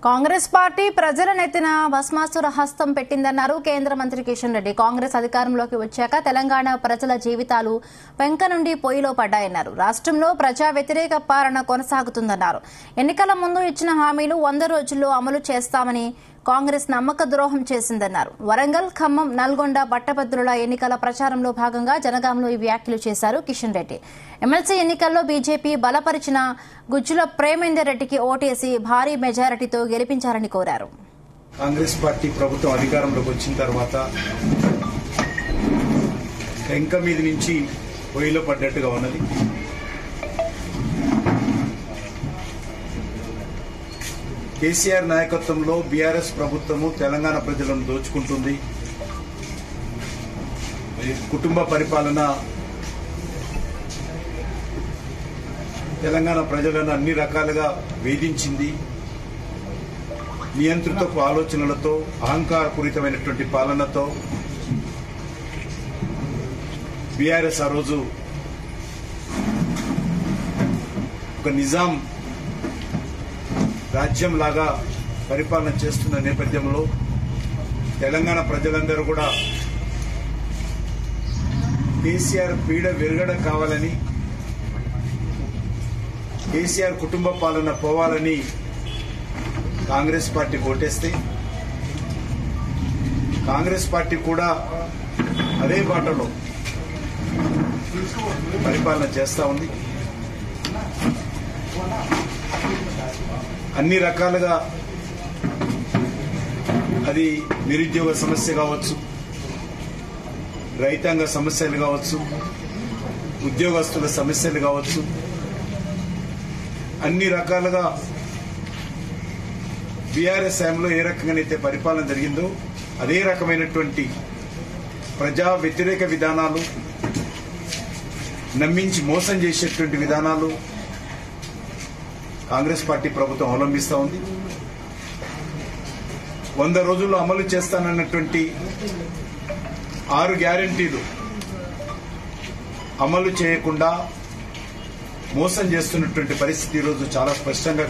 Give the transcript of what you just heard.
Congress party ప్రజల నెత్తిన భస్మాసుర హస్తం పెట్టిందన్నారు కేంద్ర మంత్రి కిషన్ రెడ్డి. కాంగ్రెస్ అధికారంలోకి వచ్చాక తెలంగాణ ప్రజల జీవితాలు పెంక నుండి పొయ్యిలో పడ్డాయన్నారు. రాష్ట్రంలో ప్రజా వ్యతిరేక పాలన కొనసాగుతుందన్నారు. ఎన్నికల ముందు ఇచ్చిన హామీలు 100 రోజుల్లో అమలు చేస్తామని కాంగ్రెస్ నమ్మక ద్రోహం చేసిందన్నారు. వరంగల్, ఖమ్మం, నల్గొండ పట్టభద్రుల ఎన్నికల ప్రచారంలో భాగంగా జనగాంలో ఈ వ్యాఖ్యలు చేశారు కిషన్ రెడ్డి. ఎమ్మెల్సీ ఎన్నికల్లో బీజేపీ బలపరిచిన గుజ్జుల ప్రేమేందర్ రెడ్డికి ఓటేసి భారీ మెజారిటీతో గెలిపించాలని కోరారు. కాంగ్రెస్ పార్టీ ప్రభుత్వం అధికారంలోకి వచ్చిన తర్వాత పెంక మీద నుంచి పొయ్యిలో పడ్డట్టుగా ఉన్నది. కేసీఆర్ నాయకత్వంలో బీఆర్ఎస్ ప్రభుత్వము తెలంగాణ ప్రజలను దోచుకుంటుంది. కుటుంబ పరిపాలన తెలంగాణ ప్రజలను అన్ని రకాలుగా వేధించింది. నియంత్రితపు ఆలోచనలతో, అహంకారపూరితమైనటువంటి పాలనతో బీఆర్ఎస్ ఆ రోజు ఒక నిజాం రాజ్యం లాగా పరిపాలన చేస్తున్న నేపథ్యంలో తెలంగాణ ప్రజలందరూ కూడా కేసీఆర్ పీడ విరగడ కావాలని, కేసీఆర్ కుటుంబ పాలన పోవాలని కాంగ్రెస్ పార్టీ ఓటేస్తే కాంగ్రెస్ పార్టీ కూడా అదే బాటలో పరిపాలన చేస్తా ఉంది. అన్ని రకాలుగా అది నిరుద్యోగ సమస్య కావచ్చు, రైతాంగ సమస్యలు కావచ్చు, ఉద్యోగస్తుల సమస్యలు కావచ్చు, అన్ని రకాలుగా బీఆర్ఎస్ హయాంలో ఏ రకంగానైతే పరిపాలన జరిగిందో అదే రకమైనటువంటి ప్రజా వ్యతిరేక విధానాలు, నమ్మించి మోసం చేసేటువంటి విధానాలు కాంగ్రెస్ పార్టీ ప్రభుత్వం అవలంబిస్తా ఉంది. 100 రోజుల్లో అమలు చేస్తానన్నటువంటి 6 గ్యారంటీలు అమలు చేయకుండా మోసం చేస్తున్నటువంటి పరిస్థితి ఈరోజు చాలా స్పష్టంగా